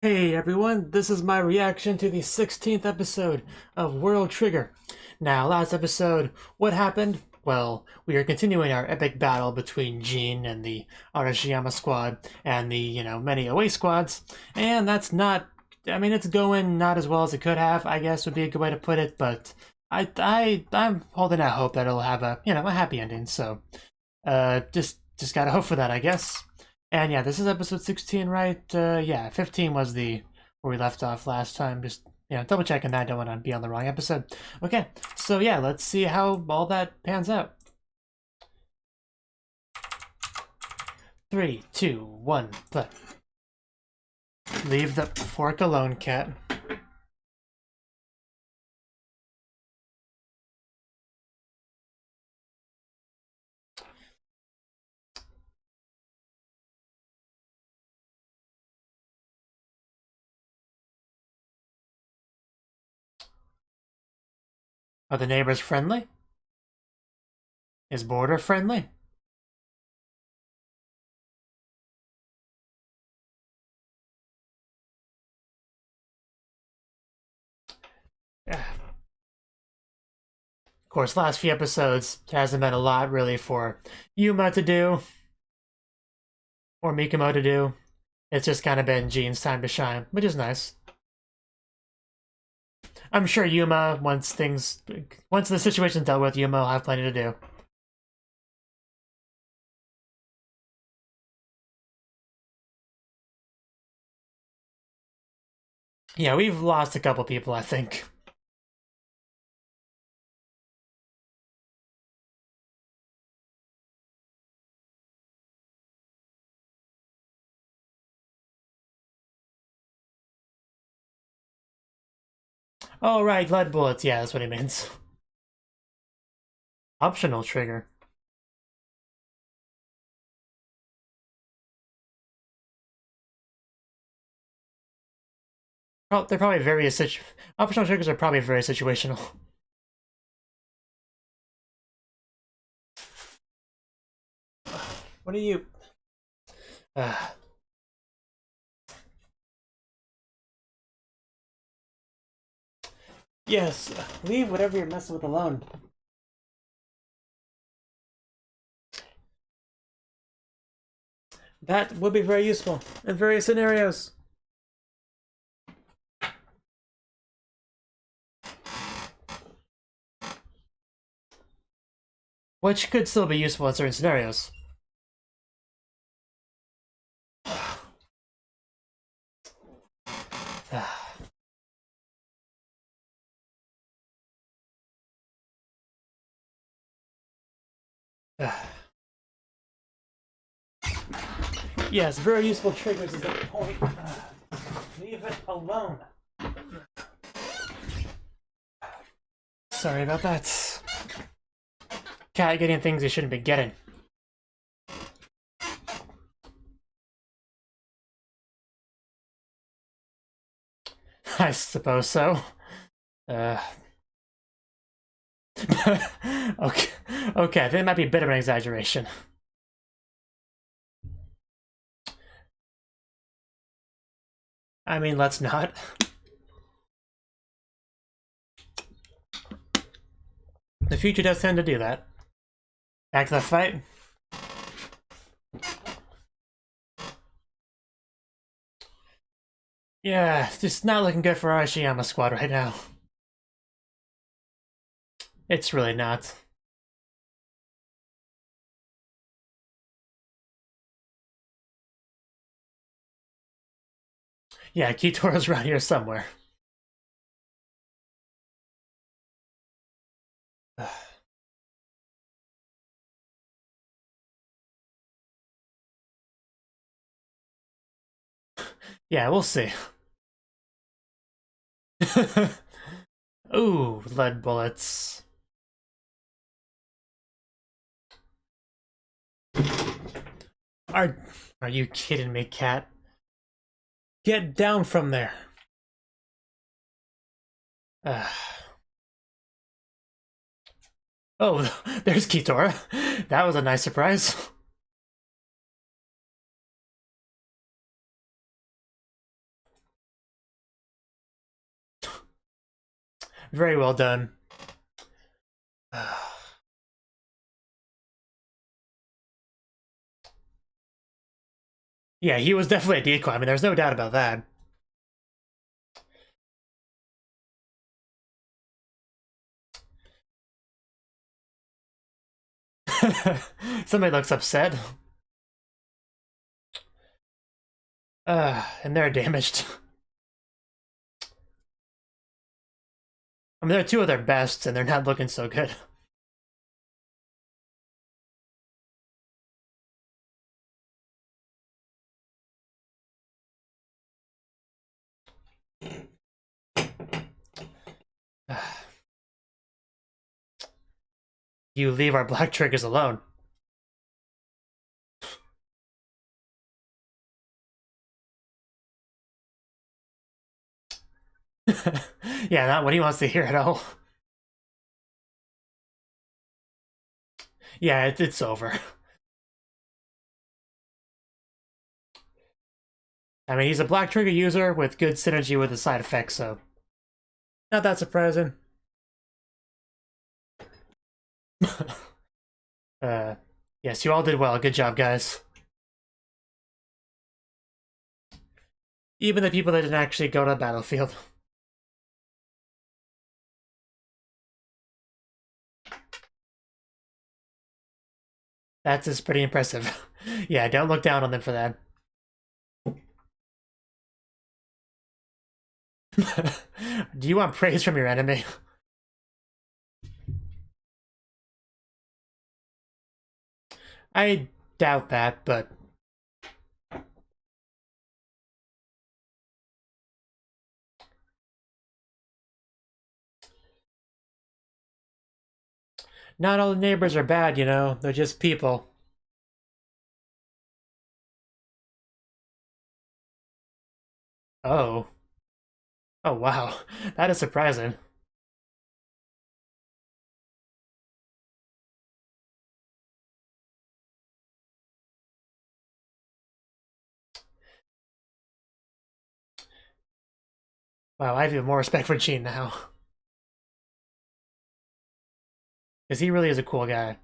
Hey everyone, this is my reaction to the 16th episode of World Trigger. Now, last episode, what happened? Well, we are continuing our epic battle between Jean and the Arashiyama squad and the, many away squads, and that's not, it's going not as well as it could have, I guess would be a good way to put it, but I'm holding out hope that it'll have a happy ending, so, just gotta hope for that, I guess. And yeah, this is episode 16, right? Yeah, 15 was the where we left off last time. Just double checking that. I don't want to be on the wrong episode. Okay, so yeah, let's see how all that pans out. 3, 2, 1, play. Leave the fork alone, cat. Are the neighbors friendly? Is border friendly? Of course, last few episodes hasn't been a lot really for Yuma to do or Mikumo to do. It's just kind of been Jean's time to shine, which is nice. I'm sure Yuma, once the situation's dealt with, Yuma will have plenty to do. Yeah, we've lost a couple people, I think. Oh, right, lead bullets. Yeah, that's what he means. Optional trigger. They're probably very optional triggers are probably very situational. What are you? Yes, leave whatever you're messing with alone. That would be very useful in various scenarios. Which could still be useful in certain scenarios. Yes, very useful triggers is the point. Leave it alone. Sorry about that. Cat getting things he shouldn't be getting. I suppose so. Okay, I think it might be a bit of an exaggeration. I mean, let's not. The future does tend to do that. Back to the fight. Yeah, it's just not looking good for our Arashiyama squad right now. It's really not. Yeah, Kitoro's around here somewhere. Yeah, we'll see. Ooh, lead bullets. Are you kidding me, cat? Get down from there. Oh, there's Kitora. That was a nice surprise. Very well done. Yeah, he was definitely a decoy. I mean, there's no doubt about that. Somebody looks upset. And they're damaged. I mean, they're two of their bests, and they're not looking so good. You leave our black triggers alone. Yeah, not what he wants to hear at all. Yeah, it's over. I mean, he's a black trigger user with good synergy with the side effects, so not that surprising. Yes, you all did well. Good job, guys. Even the people that didn't actually go to the battlefield. That's just pretty impressive. Yeah, don't look down on them for that. Do you want praise from your enemy? I doubt that, but... Not all the neighbors are bad, you know? They're just people. Oh. Oh, wow. That is surprising. Wow, I have even more respect for Gene now. Because he really is a cool guy.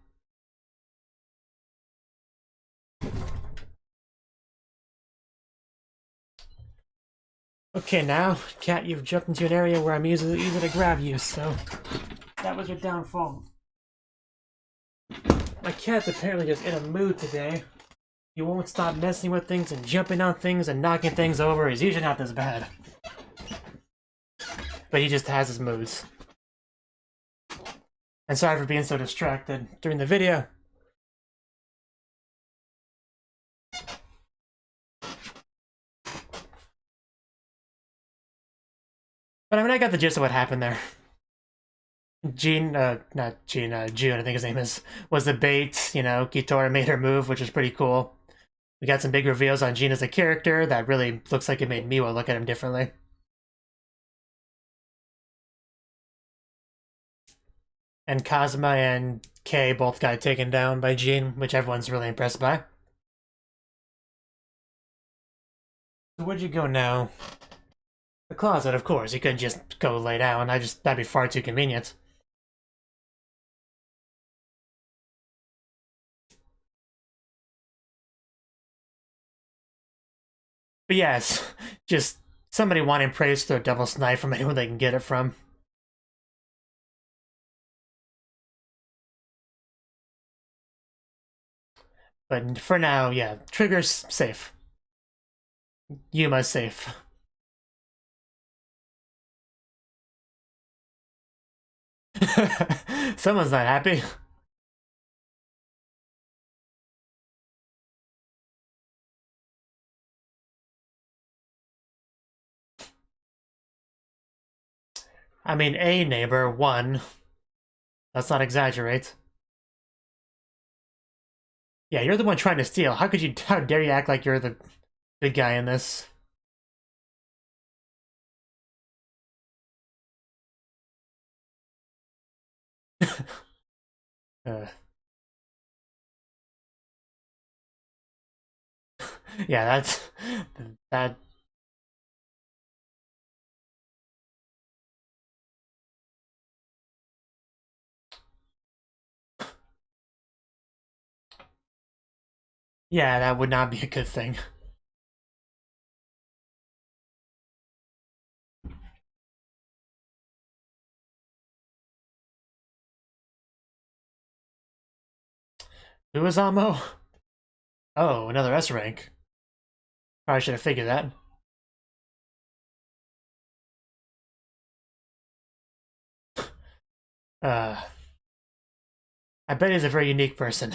Okay, now, Cat, you've jumped into an area where I'm easy to grab you, so... That was your downfall. My cat's apparently just in a mood today. He won't stop messing with things and jumping on things and knocking things over. He's usually not this bad. But he just has his moods. And sorry for being so distracted during the video. But I mean, I got the gist of what happened there. June, I think his name is, was the bait. You know, Kitora made her move, which was pretty cool. We got some big reveals on Jin as a character that really looks like it made Miwa look at him differently. And Kazuma and Kei both got taken down by Jin, which everyone's really impressed by. So where'd you go now? The closet, of course. You couldn't just go lay down. That'd be far too convenient. But yes, just somebody wanting praise to their devil's knife from anyone they can get it from. But for now, yeah, Trigger's safe. Yuma's safe. Someone's not happy. I mean, a neighbor, one. Let's not exaggerate. Yeah, you're the one trying to steal. How dare you act like you're the big guy in this? uh, yeah, that. Yeah, that would not be a good thing. Who is Amo? Oh, another S rank. Probably should have figured that. Uh, I bet he's a very unique person.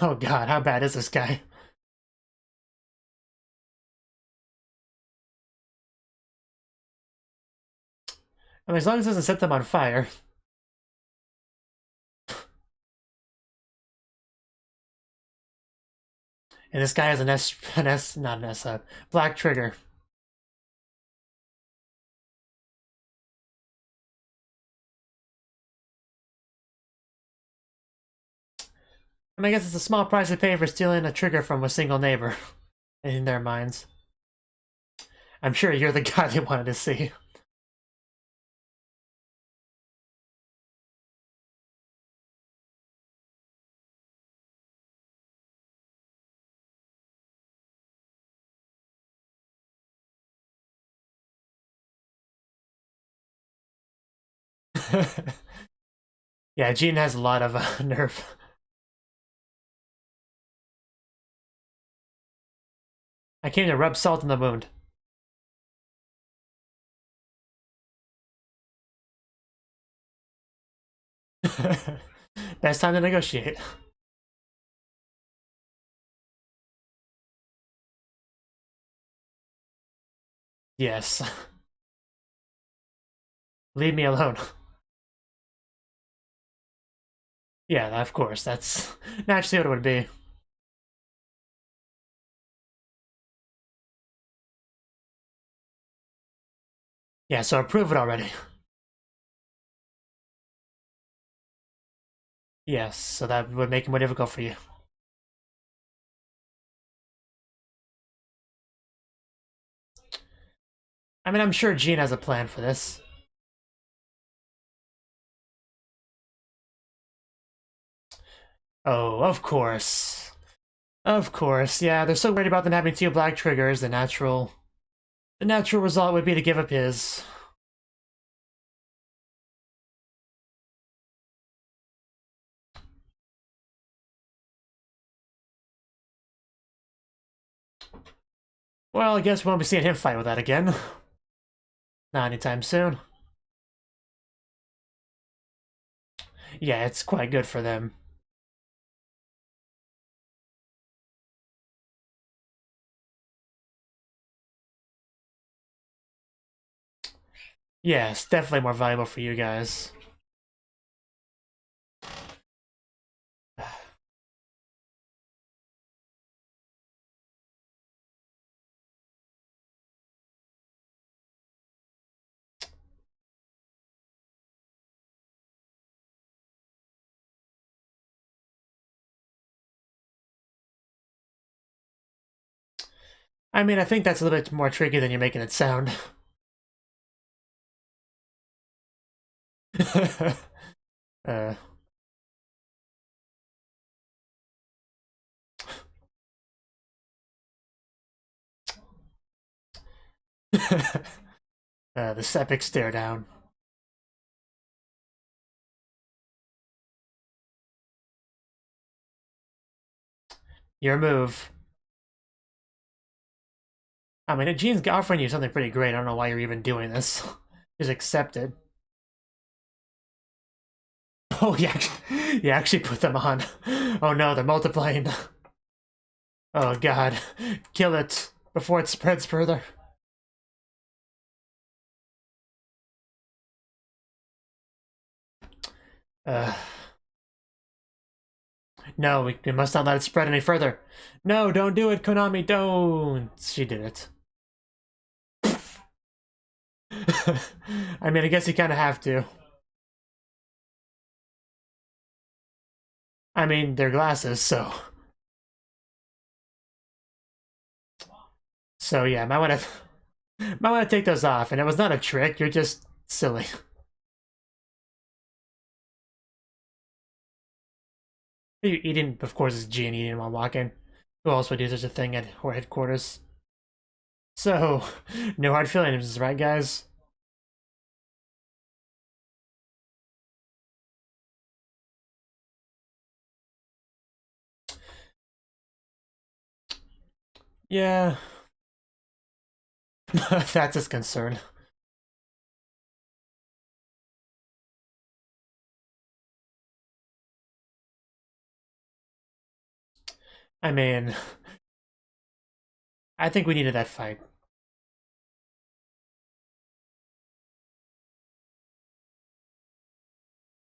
Oh god, how bad is this guy? I mean, as long as it doesn't set them on fire. And this guy has not an S, black trigger. I mean, I guess it's a small price to pay for stealing a trigger from a single neighbor. In their minds. I'm sure you're the guy they wanted to see. Yeah, Jean has a lot of nerve. I came to rub salt in the wound. Best time to negotiate. Yes. Leave me alone. Yeah, of course. That's naturally what it would be. Yeah, so approve it already. Yes, so that would make it more difficult for you. I mean, I'm sure Jean has a plan for this. Oh, of course. Of course, yeah, they're so worried about them having two black triggers, the natural result would be to give up his. Well, I guess we won't be seeing him fight with that again. Not anytime soon. Yeah, it's quite good for them. Yes, definitely more valuable for you guys. I mean, I think that's a little bit more tricky than you're making it sound. uh, this epic stare down. Your move. I mean, Gene's offering you something pretty great. I don't know why you're even doing this. Just accept it. Oh, yeah, you actually put them on. Oh no, they're multiplying. Oh god, kill it before it spreads further. Uh, no, we must not let it spread any further. No, don't do it, Konami, don't. She did it. I mean, I guess you kind of have to. I mean, they're glasses, so. So yeah, might want to. Might want to take those off, and it was not a trick, you're just silly. You eating, of course, it's Jean eating while walking. Who else would do such a thing at headquarters? So, no hard feelings, right, guys? Yeah. That's his concern. I mean, I think we needed that fight.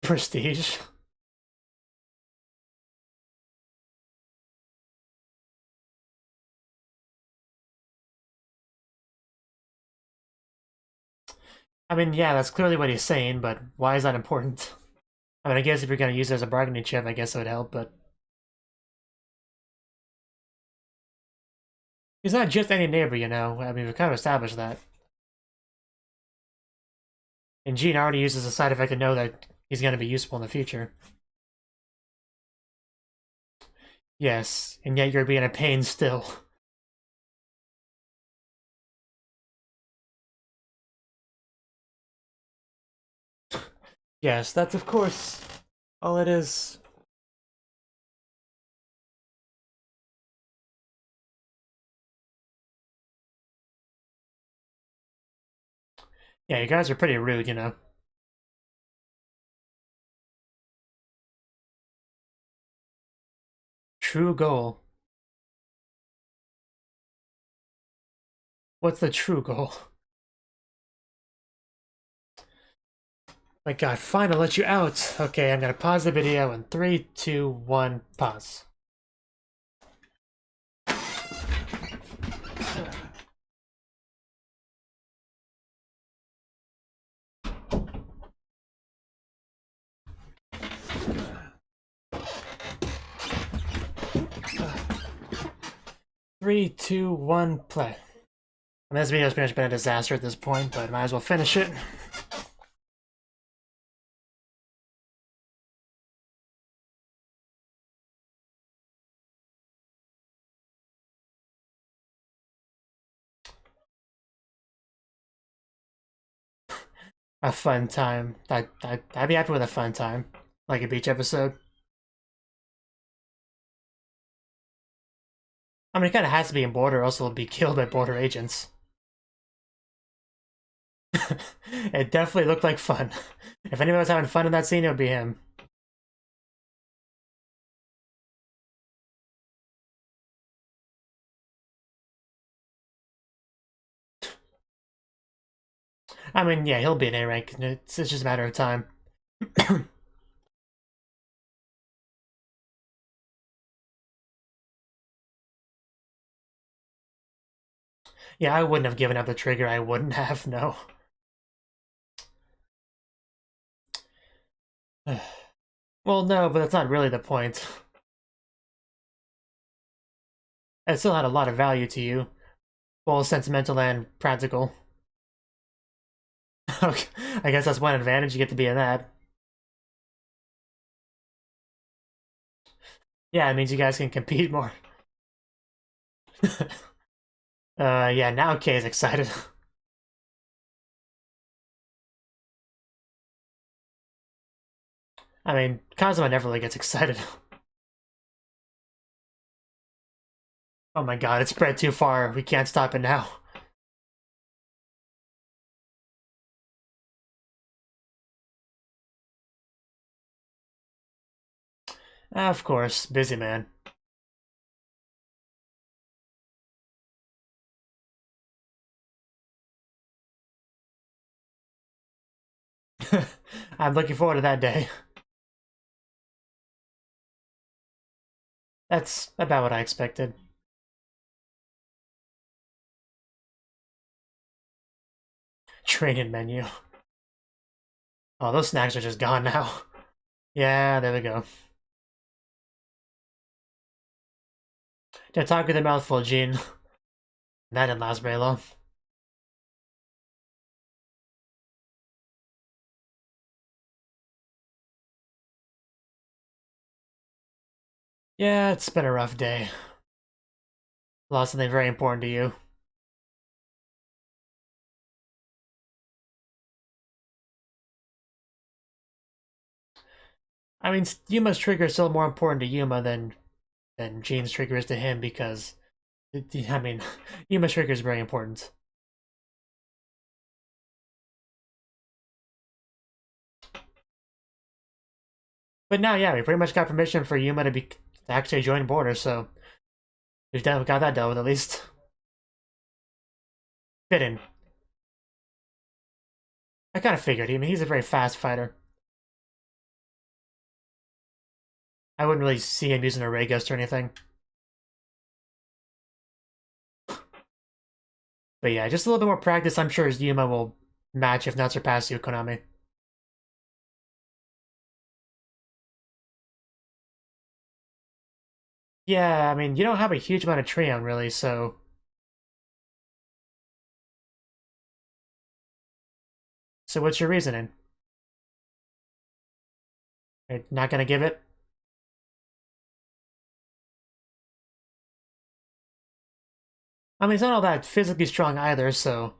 Prestige. I mean, yeah, that's clearly what he's saying, but why is that important? I mean, I guess if you're gonna use it as a bargaining chip, I guess it would help, but... He's not just any neighbor, you know? I mean, we've kind of established that. And Gene already uses a side effect to know that he's gonna be useful in the future. Yes, and yet you're being a pain still. Yes, that's of course all it is. Yeah, you guys are pretty rude, you know. True goal. What's the true goal? My god, fine, I'll let you out. Okay, I'm gonna pause the video in 3, 2, 1, pause. Three, two, one, play. I mean, this video's pretty much been a disaster at this point, but might as well finish it. A fun time. I'd be happy with a fun time. Like a beach episode. I mean, it kind of has to be in border, or else it'll be killed by border agents. It definitely looked like fun. If anyone was having fun in that scene, it would be him. I mean, yeah, he'll be an A rank. It's just a matter of time. Yeah, I wouldn't have given up the trigger. I wouldn't have, no. Well, no, but that's not really the point. It still had a lot of value to you. Both sentimental and practical. Okay, I guess that's one advantage, you get to be in that. Yeah, it means you guys can compete more. Yeah, now Kay's excited. I mean, Kazuma never really gets excited. Oh my god, it's spread too far. We can't stop it now. Of course, busy man. I'm looking forward to that day. That's about what I expected. Training menu. Oh, those snacks are just gone now. Yeah, there we go. Don't talk with a mouthful, Gene. That didn't last very long. Yeah, it's been a rough day. Lost something very important to you. I mean, Yuma's trigger is still more important to Yuma than Jean's trigger is to him because, I mean, Yuma's trigger is very important. But now, yeah, we pretty much got permission for Yuma to actually join Border, so we've got that dealt with at least. Fitting. I kind of figured. I mean, he's a very fast fighter. I wouldn't really see him using a Ray Gust or anything. But yeah, just a little bit more practice, I'm sure Yuma will match, if not surpass you, Konami. Yeah, I mean, you don't have a huge amount of Treon, really, so... So what's your reasoning? You're not gonna give it? I mean, he's not all that physically strong either, so...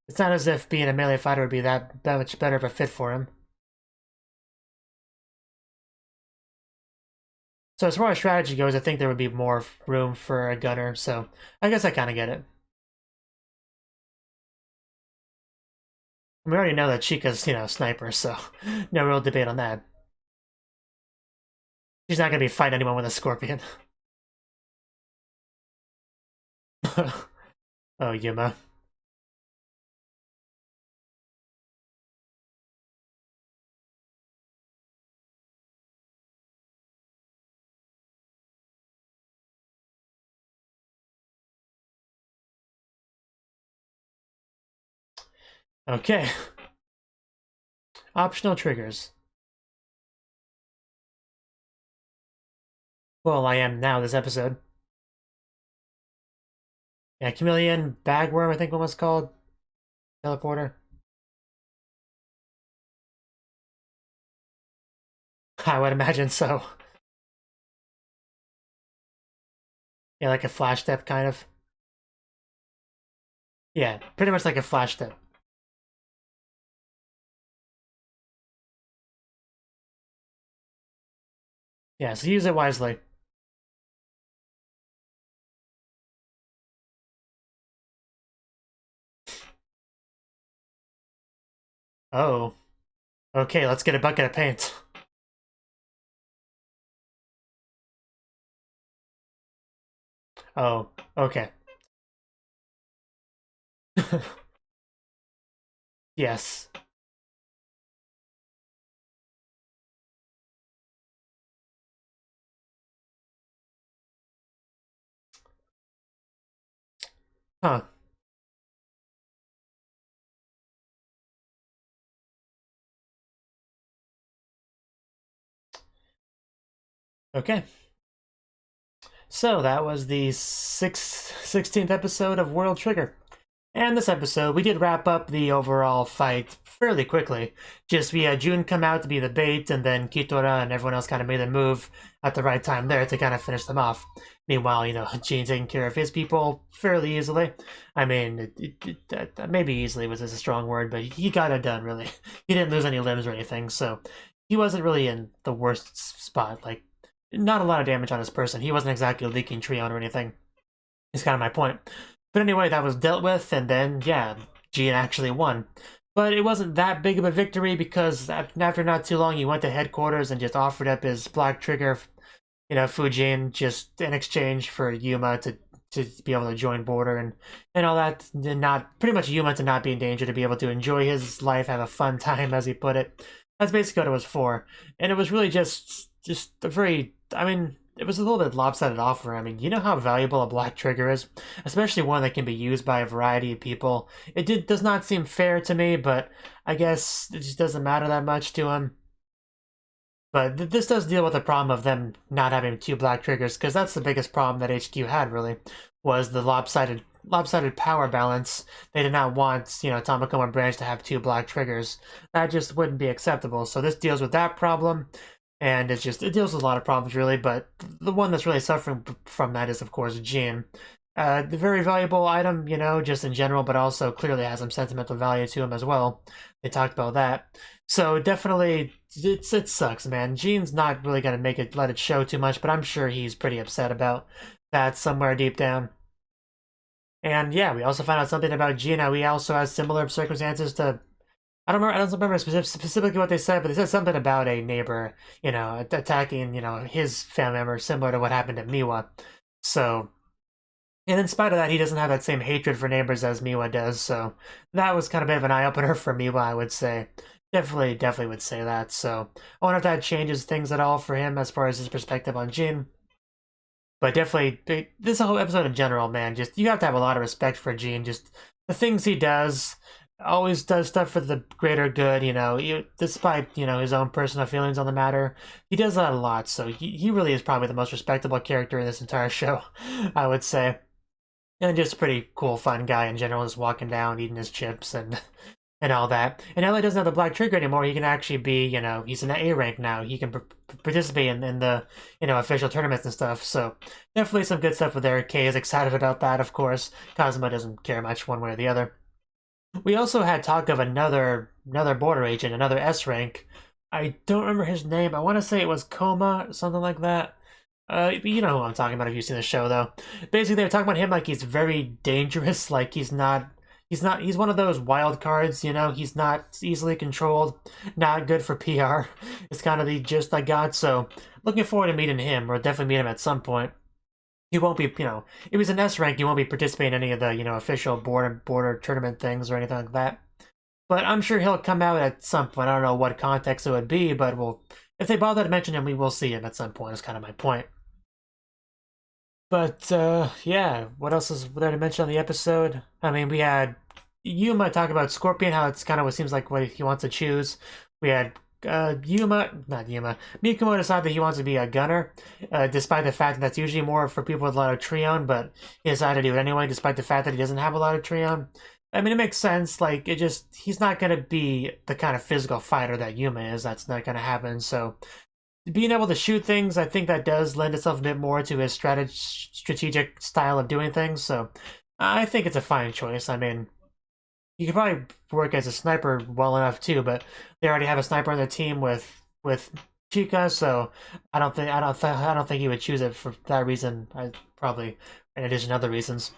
It's not as if being a melee fighter would be that much better of a fit for him. So as far as strategy goes, I think there would be more room for a gunner, so I guess I kind of get it. We already know that Chica's, sniper, so no real debate on that. She's not gonna be fighting anyone with a scorpion. Oh, Yuma. Okay. Optional triggers. Well, I am now this episode. Yeah, Chameleon, Bagworm, I think one was called. Teleporter. I would imagine so. Yeah, like a flash step, kind of. Yeah, pretty much like a flash step. Yeah, so use it wisely. Oh. Okay, let's get a bucket of paint. Oh, okay. Yes. Huh. Okay. So that was the 16th episode of World Trigger. And this episode, we did wrap up the overall fight fairly quickly. Just we had Jun come out to be the bait, and then Kitora and everyone else kind of made a move at the right time there to kind of finish them off. Meanwhile, Jin taking care of his people fairly easily. I mean, maybe easily was a strong word, but he got it done, really. He didn't lose any limbs or anything, so he wasn't really in the worst spot. Like, not a lot of damage on his person. He wasn't exactly leaking Treon or anything. Is kind of my point. But anyway, that was dealt with, and then, yeah, Jean actually won. But it wasn't that big of a victory because after not too long, he went to headquarters and just offered up his black trigger, Fujin, just in exchange for Yuma to be able to join Border and all that. And not pretty much Yuma to not be in danger, to be able to enjoy his life, have a fun time, as he put it. That's basically what it was for. And it was really just a very, I mean, it was a little bit lopsided offer. I mean, you know how valuable a black trigger is, especially one that can be used by a variety of people. It does not seem fair to me, but I guess it just doesn't matter that much to him. But this does deal with the problem of them not having two black triggers, because that's the biggest problem that HQ had, really, was the lopsided power balance. They did not want, Tomoko and Branch to have two black triggers. That just wouldn't be acceptable. So this deals with that problem. and it deals with a lot of problems really. But the one that's really suffering from that is, of course, Jean. The very valuable item, you know, just in general, but also clearly has some sentimental value to him as well. They talked about that. So definitely, it sucks, man. Jean's not really gonna let it show too much, but I'm sure he's pretty upset about that somewhere deep down. And yeah, we also found out something about Gina. We also had similar circumstances to. I don't remember specifically what they said, but they said something about a neighbor, you know, attacking, you know, his family member, similar to what happened to Miwa. So, and in spite of that, he doesn't have that same hatred for neighbors as Miwa does. So that was kind of a bit of an eye opener for Miwa, I would say. Definitely would say that. So I wonder if that changes things at all for him as far as his perspective on Jin. But definitely, this whole episode in general, man, just you have to have a lot of respect for Gene. Just the things he does, always does stuff for the greater good, you know, despite, you know, his own personal feelings on the matter. He does that a lot, so he really is probably the most respectable character in this entire show, I would say. And just a pretty cool, fun guy in general, just walking down, eating his chips, and all that. And now he doesn't have the black trigger anymore. He can actually be, you know, he's in A rank now. He can participate in the, you know, official tournaments and stuff. So definitely some good stuff with there. Kay is excited about that, of course. Kazuma doesn't care much one way or the other. We also had talk of another border agent, another S rank. I don't remember his name. I want to say it was Koma, something like that. You know who I'm talking about if you've seen the show, though. Basically, they were talking about him like he's very dangerous, like he's one of those wild cards, you know, he's not easily controlled, not good for PR. It's kind of the gist I got, so looking forward to meeting him, or definitely meet him at some point. He won't be, you know, if he's an S rank, he won't be participating in any of the, you know, official border tournament things or anything like that. But I'm sure he'll come out at some point. I don't know what context it would be, but if they bother to mention him, we will see him at some point, is kind of my point. But, yeah, what else is there to mention on the episode? I mean, we had Yuma talk about Scorpion, how it's kind of what seems like what he wants to choose. We had Mikumo decide that he wants to be a gunner, despite the fact that that's usually more for people with a lot of Trion, but he decided to do it anyway, despite the fact that he doesn't have a lot of Trion. I mean, it makes sense, like, he's not going to be the kind of physical fighter that Yuma is. That's not going to happen, so being able to shoot things, I think that does lend itself a bit more to his strategic style of doing things, so I think it's a fine choice. I mean, you could probably work as a sniper well enough too, but they already have a sniper on their team with Chica, so I don't think he would choose it for that reason. Probably in addition to other reasons.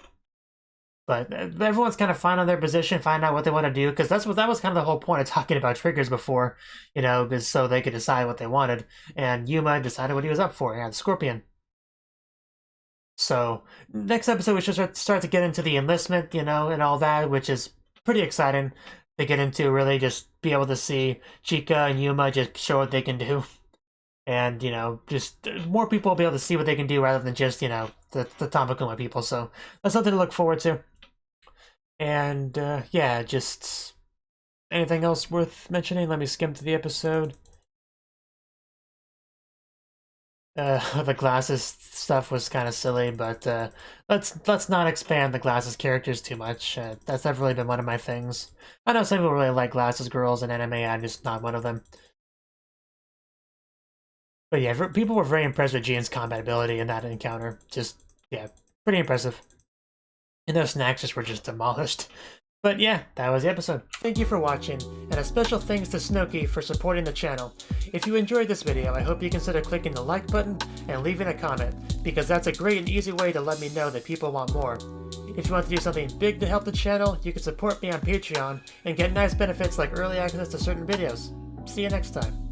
But everyone's kind of fine on their position, find out what they want to do, because that was kind of the whole point of talking about triggers before, you know, is so they could decide what they wanted. And Yuma decided what he was up for. He had Scorpion. So next episode we should start to get into the enlistment, you know, and all that, which is pretty exciting to get into. Really, just be able to see Chica and Yuma just show what they can do. And, you know, just more people will be able to see what they can do rather than just, you know, the Tamakuma people. So that's something to look forward to. And, yeah, just anything else worth mentioning? Let me skim through the episode. The glasses stuff was kind of silly, but let's not expand the glasses characters too much. That's never really been one of my things. I know some people really like glasses girls in anime. I'm just not one of them. But yeah, people were very impressed with Jean's combat ability in that encounter. Just, yeah, pretty impressive. And those snacks just were just demolished. But yeah, that was the episode. Thank you for watching, and a special thanks to Cnouki for supporting the channel. If you enjoyed this video, I hope you consider clicking the like button and leaving a comment, because that's a great and easy way to let me know that people want more. If you want to do something big to help the channel, you can support me on Patreon and get nice benefits like early access to certain videos. See you next time.